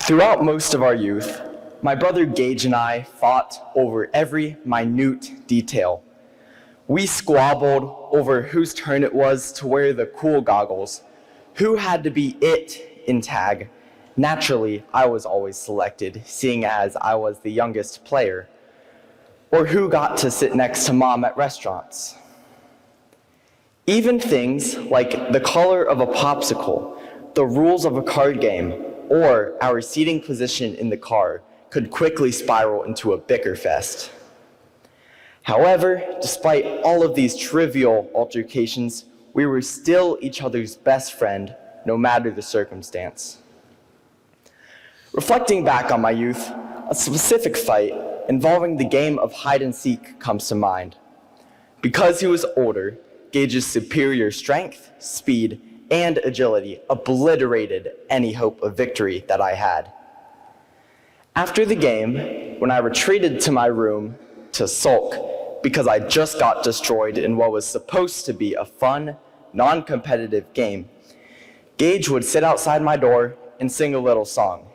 Throughout most of our youth, my brother Gage and I fought over every minute detail. We squabbled over whose turn it was to wear the cool goggles, who had to be it in tag. Naturally, I was always selected, seeing as I was the youngest player, or who got to sit next to mom at restaurants. Even things like the color of a popsicle, the rules of a card game, or our seating position in the car could quickly spiral into a bicker fest. However, despite all of these trivial altercations, we were still each other's best friend, no matter the circumstance. Reflecting back on my youth, a specific fight involving the game of hide and seek comes to mind. Because he was older, Gage's superior strength, speed, and agility obliterated any hope of victory that I had. After the game, when I retreated to my room to sulk because I just got destroyed in what was supposed to be a fun, non-competitive game, Gage would sit outside my door and sing a little song.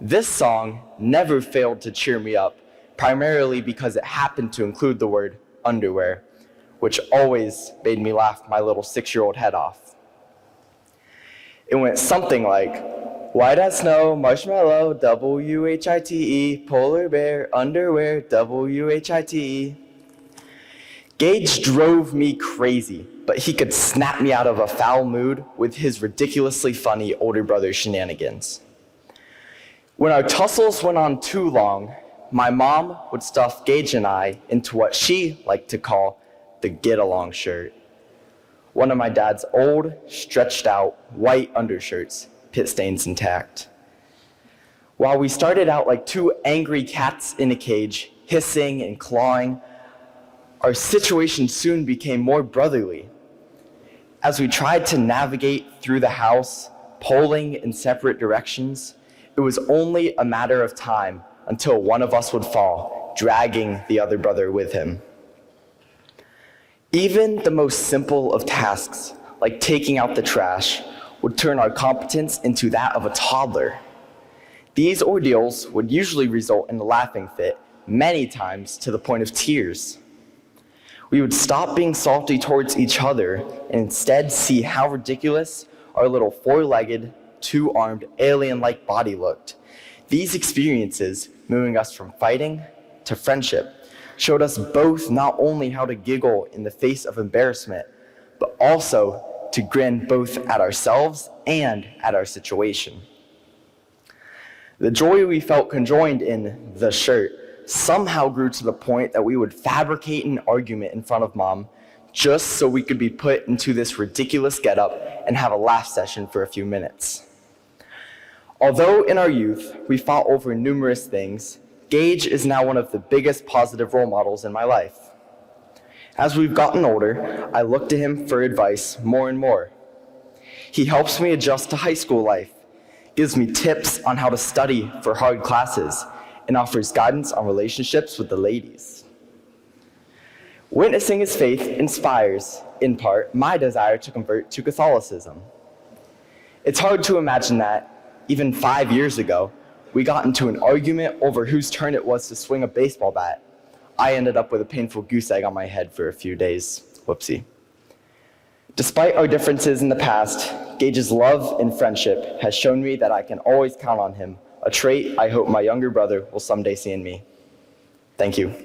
This song never failed to cheer me up, primarily because it happened to include the word underwear, which always made me laugh my little 6-year-old head off. It went something like, white as snow, marshmallow, W-H-I-T-E, polar bear, underwear, W-H-I-T-E. Gage drove me crazy, but he could snap me out of a foul mood with his ridiculously funny older brother shenanigans. When our tussles went on too long, my mom would stuff Gage and I into what she liked to call the get-along shirt. One of my dad's old, stretched out, white undershirts, pit stains intact. While we started out like two angry cats in a cage, hissing and clawing, our situation soon became more brotherly. As we tried to navigate through the house, pulling in separate directions, it was only a matter of time until one of us would fall, dragging the other brother with him. Even the most simple of tasks, like taking out the trash, would turn our competence into that of a toddler. These ordeals would usually result in a laughing fit, many times to the point of tears. We would stop being salty towards each other and instead see how ridiculous our little 4-legged, 2-armed, alien-like body looked. These experiences, moving us from fighting to friendship, showed us both not only how to giggle in the face of embarrassment, but also to grin both at ourselves and at our situation. The joy we felt conjoined in the shirt somehow grew to the point that we would fabricate an argument in front of mom just so we could be put into this ridiculous getup and have a laugh session for a few minutes. Although in our youth we fought over numerous things, Gage is now one of the biggest positive role models in my life. As we've gotten older, I look to him for advice more and more. He helps me adjust to high school life, gives me tips on how to study for hard classes, and offers guidance on relationships with the ladies. Witnessing his faith inspires, in part, my desire to convert to Catholicism. It's hard to imagine that, even 5 years ago, we got into an argument over whose turn it was to swing a baseball bat. I ended up with a painful goose egg on my head for a few days. Whoopsie. Despite our differences in the past, Gage's love and friendship has shown me that I can always count on him, a trait I hope my younger brother will someday see in me. Thank you.